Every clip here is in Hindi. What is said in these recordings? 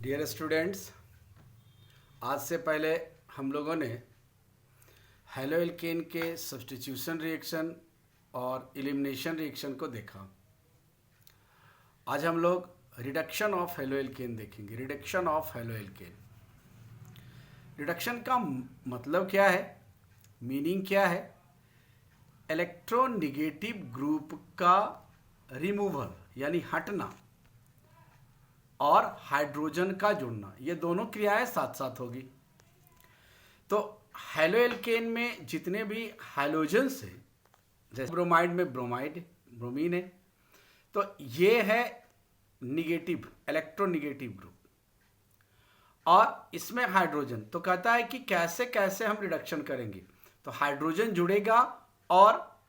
डियर स्टूडेंट्स, आज से पहले हम लोगों ने हेलोएल्केन के सब्स्टिट्यूशन रिएक्शन और एलिमिनेशन रिएक्शन को देखा। आज हम लोग रिडक्शन ऑफ हेलोएल्केन देखेंगे। रिडक्शन ऑफ हेलोएल्केन, रिडक्शन का मतलब क्या है, मीनिंग क्या है? इलेक्ट्रोनेगेटिव ग्रुप का रिमूवल यानी हटना और हाइड्रोजन का जुड़ना, ये दोनों क्रियाएं साथ साथ होगी। तो हेलोएल्केन में जितने भी हाइड्रोजन्स हैं, जैसे ब्रोमाइड में ब्रोमीन है, तो ये है निगेटिव, इलेक्ट्रोनेगेटिव ग्रुप। और इसमें हाइड्रोजन, तो कहता है कि कैसे कैसे हम रिडक्शन करेंगे। तो हाइड्रोजन जुड़ेगा और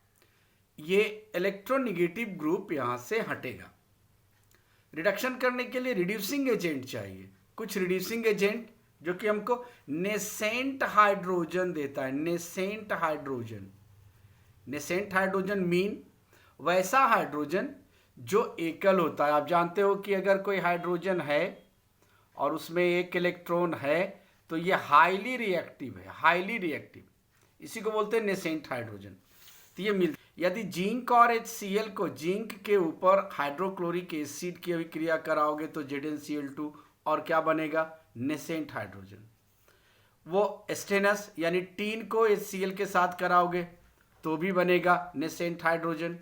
ये इलेक्ट्रोनेगेटिव ग्रुप यहां से हटेगा। रिडक्शन करने के लिए रिड्यूसिंग एजेंट चाहिए, कुछ रिड्यूसिंग एजेंट जो कि हमको नेसेंट हाइड्रोजन देता है। नेसेंट हाइड्रोजन मीन वैसा हाइड्रोजन जो एकल होता है। आप जानते हो कि अगर कोई हाइड्रोजन है और उसमें एक इलेक्ट्रॉन है तो ये हाईली रिएक्टिव है, हाईली रिएक्टिव, इसी को बोलते हैं नेसेंट हाइड्रोजन। तो ये मिल, यदि जिंक और HCl को जिंक के ऊपर हाइड्रोक्लोरिक एसिड की अभिक्रिया कराओगे तो ZnCl2 और क्या बनेगा? Nascent hydrogen. वो स्टेनस यानी टीन को HCl के साथ कराओगे तो भी बनेगा नेसेंट हाइड्रोजन।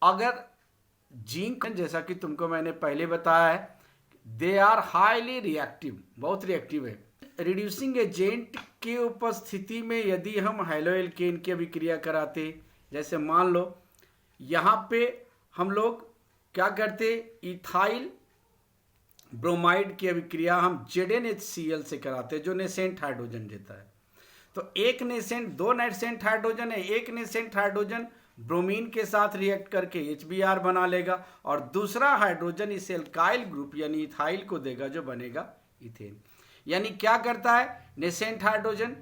अगर जिंक, जैसा कि तुमको मैंने पहले बताया है, दे आर हाईली रिएक्टिव, बहुत रिएक्टिव है। रिड्यूसिंग एजेंट की उपस्थिति में यदि हम हेलोएल्केन की अभिक्रिया कराते, जैसे मान लो यहाँ पे हम लोग क्या करते, इथाइल ब्रोमाइड की अभिक्रिया हम ZnHCl से कराते जो नेसेंट हाइड्रोजन देता है। तो एक नेसेंट, दो नेसेंट हाइड्रोजन है, एक नेसेंट हाइड्रोजन ब्रोमीन के साथ रिएक्ट करके HBr बना लेगा और दूसरा हाइड्रोजन इस एल्काइल ग्रुप यानी इथाइल को देगा जो बनेगा इथेन। यानी क्या करता है, नेसेंट हाइड्रोजन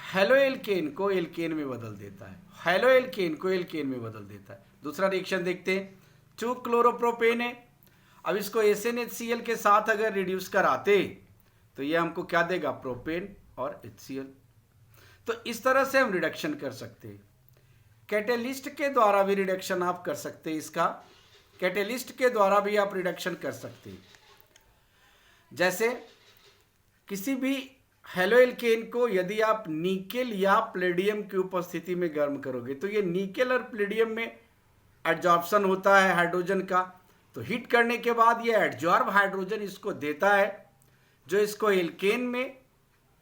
हेलोएल्केन को एल्केन में बदल देता है, हेलोएल्केन को एल्केन में बदल देता है। दूसरा रिएक्शन देखते हैं, 2 क्लोरोप्रोपेन है। अब इसको SnHCl के साथ अगर रिड्यूस कराते तो ये हमको क्या देगा, प्रोपेन और HCl। तो इस तरह से हम रिडक्शन कर सकते हैं। कैटेलिस्ट के द्वारा भी रिडक्शन आप कर सकते हैं, इसका कैटेलिस्ट के द्वारा भी आप रिडक्शन कर सकते हैं। जैसे किसी भी हेलोएल्केन को यदि आप निकेल या प्लेडियम की उपस्थिति में गर्म करोगे तो ये निकेल और प्लेडियम में एडजॉर्प्शन होता है हाइड्रोजन का। तो हीट करने के बाद ये एडजॉर्ब हाइड्रोजन इसको देता है जो इसको एल्केन में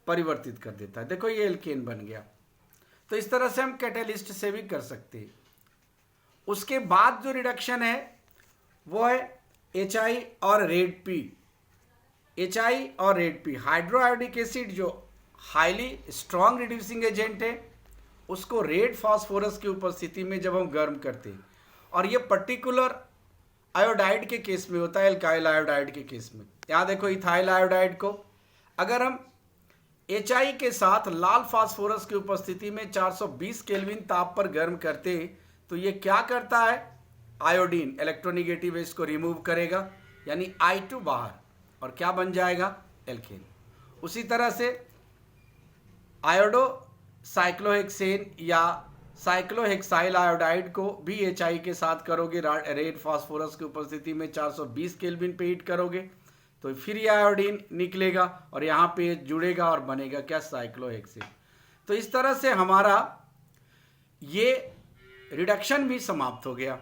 परिवर्तित कर देता है। देखो ये एल्केन बन गया। तो इस तरह से हम कैटेलिस्ट से भी कर सकते हैं। उसके बाद जो रिडक्शन है वो है HI और रेड पी। HI और रेड पी, हाइड्रोआयोडिक एसिड जो हाईली स्ट्रॉन्ग रिड्यूसिंग एजेंट है, उसको रेड फास्फोरस की उपस्थिति में जब हम गर्म करते हैं, और ये पर्टिकुलर आयोडाइड के केस में होता है, एल्काइल आयोडाइड के केस में। यहाँ देखो इथाइल आयोडाइड को अगर हम HI के साथ लाल फास्फोरस की उपस्थिति में 420 केल्विन ताप पर गर्म करते तो ये क्या करता है, आयोडीन इलेक्ट्रोनेगेटिव है, इसको रिमूव करेगा यानी I2 बाहर और क्या बन जाएगा, एल्केन। उसी तरह से आयोडो साइक्लोहेक्सेन या साइक्लोहेक्साइल आयोडाइड को भी HI के साथ करोगे, रेड फास्फोरस की उपस्थिति में 420 केल्विन पे हीट करोगे तो फिर ये आयोडीन निकलेगा और यहाँ पे जुड़ेगा और बनेगा क्या, साइक्लोहेक्सेन। तो इस तरह से हमारा ये रिडक्शन भी समाप्त हो गया।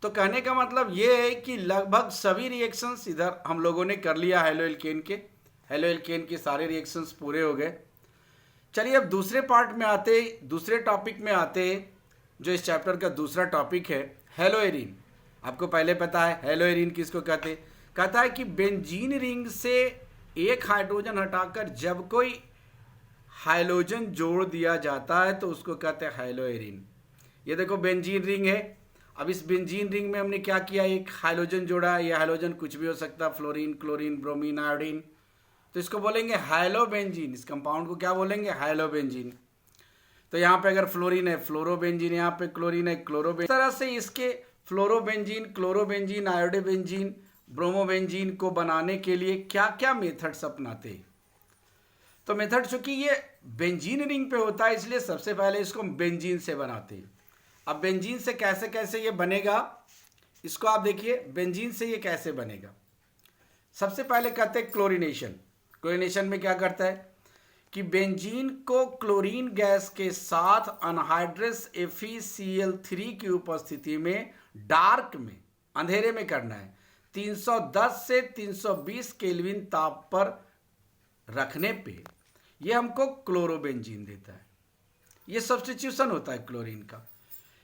तो कहने का मतलब ये है कि लगभग सभी रिएक्शंस इधर हम लोगों ने कर लिया हेलोएल्केन के सारे रिएक्शंस पूरे हो गए। चलिए अब दूसरे पार्ट में आते, दूसरे टॉपिक में आते, जो इस चैप्टर का दूसरा टॉपिक है, हेलोएरीन। आपको पहले पता है हेलोएरीन किसको कहते, कहता है कि बेंजीन रिंग से एक हाइड्रोजन हटाकर जब कोई हाइड्रोजन जोड़ दिया जाता है तो उसको कहते हैं हेलोएरीन। ये देखो बेंजीन रिंग है। अब इस बेंजीन रिंग में हमने क्या किया, एक हाइड्रोजन जोड़ा है। यह हाइड्रोजन कुछ भी हो सकता है, फ्लोरीन, क्लोरीन, ब्रोमीन, आयोडीन। तो इसको बोलेंगे हाइलोबेंजीन, इस कंपाउंड को क्या बोलेंगे, हाइलोबेंजीन। तो यहाँ पे अगर फ्लोरीन है फ्लोरोबेंजीन, यहाँ पे क्लोरीन है क्लोरोबेंजीन। इस तरह से इसके फ्लोरोबेंजीन, क्लोरोबेंजीन, आयोडोबेंजीन, ब्रोमोबेंजीन को बनाने के लिए क्या क्या मेथड्स अपनाते। तो मेथड चूंकि ये बेंजीन रिंग पे होता है इसलिए सबसे पहले इसको हम बेंजीन से बनाते हैं। अब बेंजीन से कैसे कैसे ये बनेगा इसको आप देखिए, बेंजीन से ये कैसे बनेगा। सबसे पहले कहते हैं क्लोरीनेशन। क्लोरीनेशन में क्या करता है कि बेंजीन को क्लोरीन गैस के साथ अनहाइड्रस FeCl3 की उपस्थिति में डार्क में, अंधेरे में करना है। 310 से 320 केल्विन ताप पर रखने पे ये हमको क्लोरोबेंजीन देता है। ये सब्स्टिट्यूशन होता है क्लोरीन का,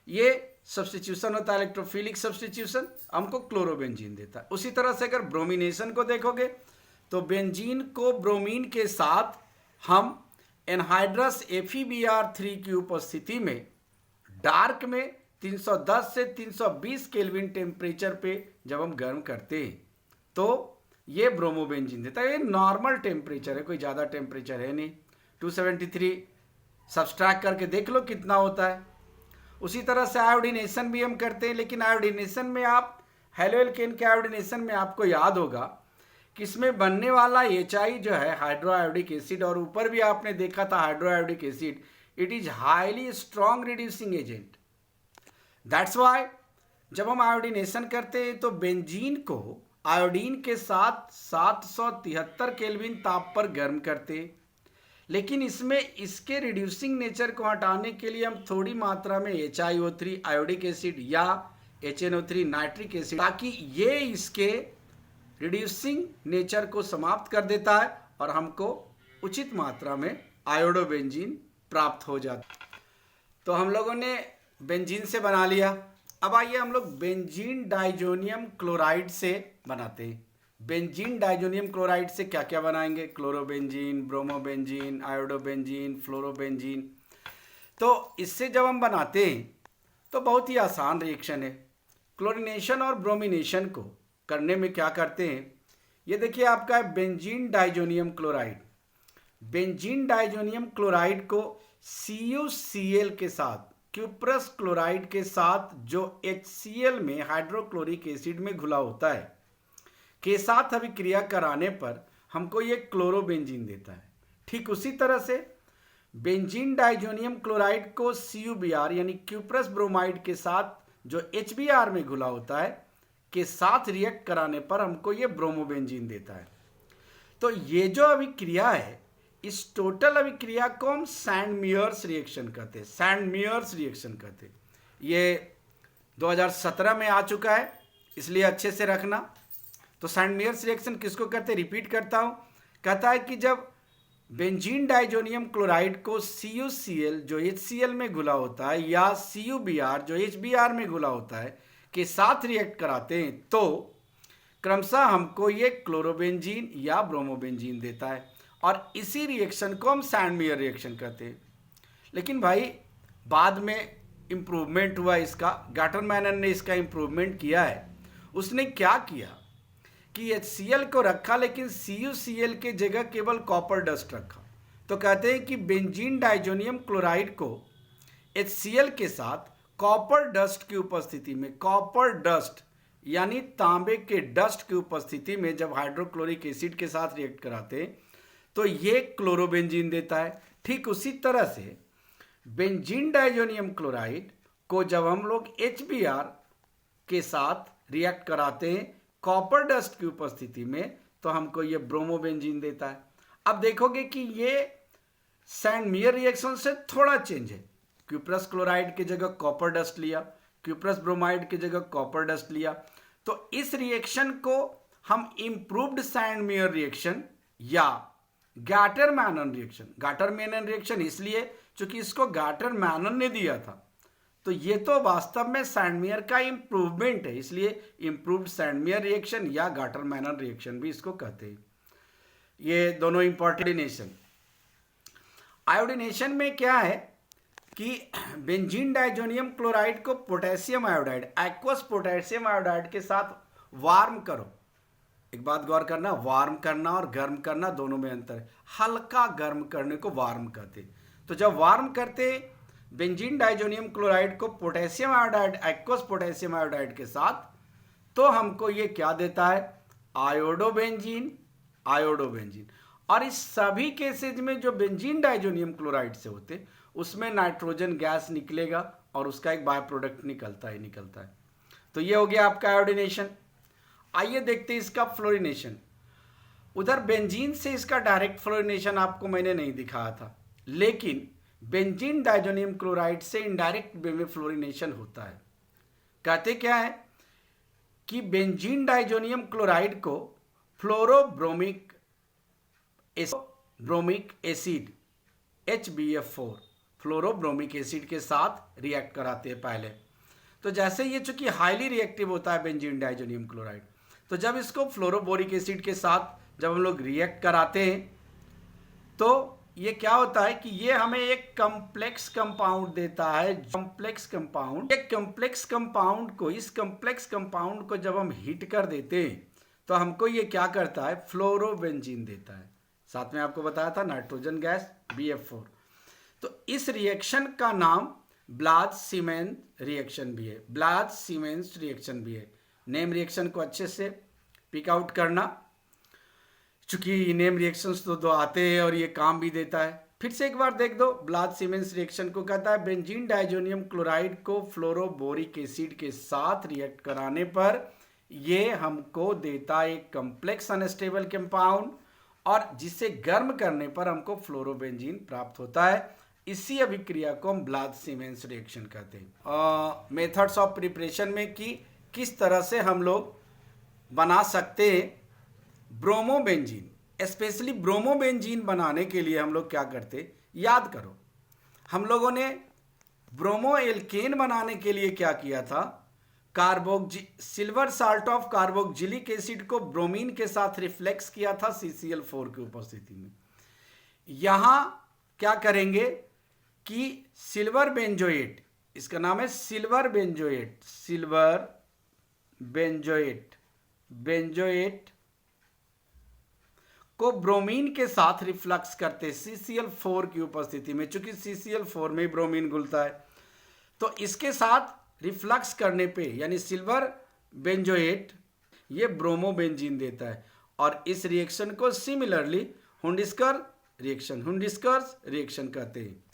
ये सब्स्टिट्यूशन होता है इलेक्ट्रोफिलिक सब्स्टिट्यूशन, हमको क्लोरोबेंजीन देता है। उसी तरह से अगर ब्रोमिनेशन को देखोगे तो बेंजीन को ब्रोमीन के साथ हम एनहाइड्रस FeBr3 की उपस्थिति में डार्क में 310 से 320 केल्विन टेम्परेचर पे जब हम गर्म करते हैं तो ये ब्रोमोबेंजीन देता है। ये नॉर्मल टेम्परेचर है, कोई ज़्यादा टेम्परेचर है नहीं। 273 सब्सट्रैक्ट करके देख लो कितना होता है। उसी तरह से आयोडीनेशन भी हम करते हैं, लेकिन आयोडीनेशन में आप हेलो एल्केन के आयोडीनेशन में आपको याद होगा कि इसमें बनने वाला HI जो है हाइड्रो आयोडिक एसिड, और ऊपर भी आपने देखा था hydro iodic acid, it is highly strong reducing agent. That's why जब हम आयोडीनेशन करते हैं तो बेंजीन को आयोडीन के साथ 773 केल्विन ताप पर गर्म करते हैं, लेकिन इसमें इसके रिड्यूसिंग नेचर को हटाने के लिए हम थोड़ी मात्रा में HiO3 आयोडिक एसिड या HNO3 नाइट्रिक एसिड, ताकि ये इसके रिड्यूसिंग नेचर को समाप्त कर देता है और हमको उचित मात्रा में आयोडोबेंजीन प्राप्त हो जाता है। तो हम लोगों ने बेंजीन से बना लिया। अब आइए हम लोग बेंजीन डाइजोनियम क्लोराइड से बनाते हैं। बेंजीन डाइजोनियम क्लोराइड से क्या क्या बनाएंगे, क्लोरोबेंजीन, ब्रोमोबेंजीन, आयोडोबेंजीन, फ्लोरोबेंजीन। तो इससे जब हम बनाते हैं तो बहुत ही आसान रिएक्शन है। क्लोरीनेशन और ब्रोमिनेशन को करने में क्या करते हैं, ये देखिए आपका benzene diazonium chloride. Benzene diazonium chloride को CuCl के साथ, क्यूप्रस क्लोराइड के साथ जो HCl में हाइड्रोक्लोरिक एसिड में घुला होता है के साथ अभिक्रिया कराने पर हमको ये क्लोरोबेंजीन देता है। ठीक उसी तरह से बेंजीन डाइजोनियम क्लोराइड को CuBr यानी क्यूप्रस ब्रोमाइड के साथ जो HBr में घुला होता है के साथ रिएक्ट कराने पर हमको ये ब्रोमोबेंजीन देता है। तो ये जो अभिक्रिया है, इस टोटल अभिक्रिया को हम सैंड-मेयर्स रिएक्शन कहते हैं। सैंड-मेयर्स रिएक्शन कहते हैं। ये 2017 में आ चुका है, इसलिए अच्छे से रखना। तो सैंड-मेयर्स रिएक्शन किसको कहते हैं, रिपीट करता हूं। कहता है कि जब बेंजीन डाइजोनियम क्लोराइड को CuCl जो HCl में घुला होता है या CuBr जो HBr में घुला होता है के साथ रिएक्ट कराते हैं तो क्रमशः हमको ये क्लोरोबेंजीन या ब्रोमोबेंजीन देता है, और इसी रिएक्शन को हम सैंड-मेयर रिएक्शन कहते हैं। लेकिन भाई बाद में इम्प्रूवमेंट हुआ इसका, गाटरमैनन ने इसका इम्प्रूवमेंट किया है। उसने क्या किया कि HCl को रखा लेकिन CuCl के जगह केवल कॉपर डस्ट रखा। तो कहते हैं कि बेंजीन डाइजोनियम क्लोराइड को HCl के साथ कॉपर डस्ट की उपस्थिति में, कॉपर डस्ट यानी तांबे के डस्ट की उपस्थिति में जब हाइड्रोक्लोरिक एसिड के साथ रिएक्ट कराते हैं तो ये क्लोरोबेंजीन देता है। ठीक उसी तरह से बेंजीन डाइजोनियम क्लोराइड को जब हम लोग HBr के साथ रिएक्ट कराते हैं कॉपर डस्ट की उपस्थिति में तो हमको ये ब्रोमोबेंजीन देता है। अब देखोगे कि ये सैंड-मेयर रिएक्शन से थोड़ा चेंज है। क्यूप्रस क्लोराइड की जगह कॉपर डस्ट लिया, क्यूप्रस ब्रोमाइड की जगह कॉपर डस्ट लिया। तो इस रिएक्शन को हम इम्प्रूव्ड सैंड-मेयर रिएक्शन या गाटर-मैनन रिएक्शन, गाटर-मैनन रिएक्शन इसलिए क्योंकि इसको गाटर-मैनन ने दिया था, तो ये तो वास्तव में सैंड-मेयर का इम्प्रूवमेंट है, इसलिए इम्प्रूव्ड सैंड-मेयर रिएक्शन या गाटर-मैनन रिएक्शन भी इसको कहते हैं। ये दोनों इंपॉर्टेंट। आयोडीनेशन में क्या है कि बेंजीन डाइजोनियम क्लोराइड को potassium iodide, aqueous potassium iodide के साथ वार्म करो। एक बात गौर करना, वार्म करना और गर्म करना दोनों में अंतर है। हल्का गर्म करने को वार्म कहते। तो जब वार्म करते बेंजीन डाइजोनियम क्लोराइड को potassium iodide, aqueous potassium iodide के साथ, तो हमको ये क्या देता है, आयोडोबेंजीन, आयोडोबेंजीन। और इस सभी केसेज में जो बेंजीन डाइजोनियम क्लोराइड से होते उसमें नाइट्रोजन गैस निकलेगा और उसका एक बाय प्रोडक्ट निकलता है। तो ये हो गया आपका आयोडीनेशन। आइए देखते हैं इसका फ्लोरिनेशन। उधर बेंजीन से इसका डायरेक्ट फ्लोरिनेशन आपको मैंने नहीं दिखाया था, लेकिन बेंजीन डाइजोनियम क्लोराइड से इनडायरेक्ट वे में फ्लोरिनेशन होता है। कहते क्या है कि बेंजीन डाइजोनियम क्लोराइड को फ्लोरोब्रोमिक एसिड HBF4 फ्लोरोब्रोमिक एसिड के साथ रिएक्ट कराते हैं पहले। तो जैसे ये चूंकि हाईली रिएक्टिव होता है बेंजीन डाइजोनियम क्लोराइड, तो जब इसको फ्लोरोबोरिक एसिड के साथ जब हम लोग रिएक्ट कराते हैं तो ये क्या होता है कि ये हमें एक कॉम्प्लेक्स कंपाउंड देता है। कॉम्प्लेक्स कंपाउंड, एक कॉम्प्लेक्स कंपाउंड को, इस कॉम्प्लेक्स कंपाउंड को जब हम हीट कर देते हैं तो हमको ये क्या करता है, फ्लोरोबेंजीन देता है। साथ में आपको बताया था नाइट्रोजन गैस BF4। तो इस रिएक्शन का नाम ब्लाच-सीमेंस रिएक्शन भी है, ब्लाच-सीमेंस रिएक्शन भी है। नेम रिएक्शन को अच्छे से पिक आउट करना, चूंकि नेम रिएक्शंस तो दो आते हैं और ये काम भी देता है। फिर से एक बार देख दो, ब्लाच-सीमेंस रिएक्शन को कहता है बेंजीन डाइजोनियम क्लोराइड को फ्लोरोबोरिक एसिड के साथ रिएक्ट कराने पर ये हमको देता है एक कॉम्प्लेक्स अनस्टेबल कंपाउंड, और जिसे गर्म करने पर हमको फ्लोरोबेंजीन प्राप्त होता है। इसी अभिक्रिया को हम ब्लाच-सीमेंस रिएक्शन कहते हैं। मेथड्स ऑफ प्रिपरेशन में कि किस तरह से हम लोग बना सकते हैं ब्रोमोबेंजीन। स्पेशली ब्रोमोबेंजीन बनाने के लिए हम लोग क्या करते, याद करो, हम लोगों ने ब्रोमो एल्केन बनाने के लिए क्या किया था, silver salt of carboxylic acid को ब्रोमीन के साथ रिफ्लेक्स किया था CCl4 की उपस्थिति में। यहां क्या करेंगे कि सिल्वर बेंजोएट, इसका नाम है सिल्वर बेंजोएट, सिल्वर बेंजोएट को ब्रोमीन के साथ रिफ्लक्स करते CCl4 की उपस्थिति में। चूंकि CCl4 में ब्रोमीन घुलता है, तो इसके साथ रिफ्लक्स करने पे यानी सिल्वर बेंजोएट ये ब्रोमोबेंजीन देता है। और इस रिएक्शन को सिमिलरली हुंडिस्कर रिएक्शन कहते हैं।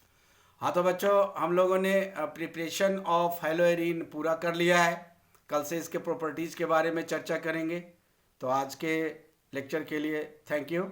हाँ तो बच्चों, हम लोगों ने प्रिपरेशन ऑफ हैलोएरिन पूरा कर लिया है। कल से इसके प्रॉपर्टीज़ के बारे में चर्चा करेंगे। तो आज के लेक्चर के लिए थैंक यू।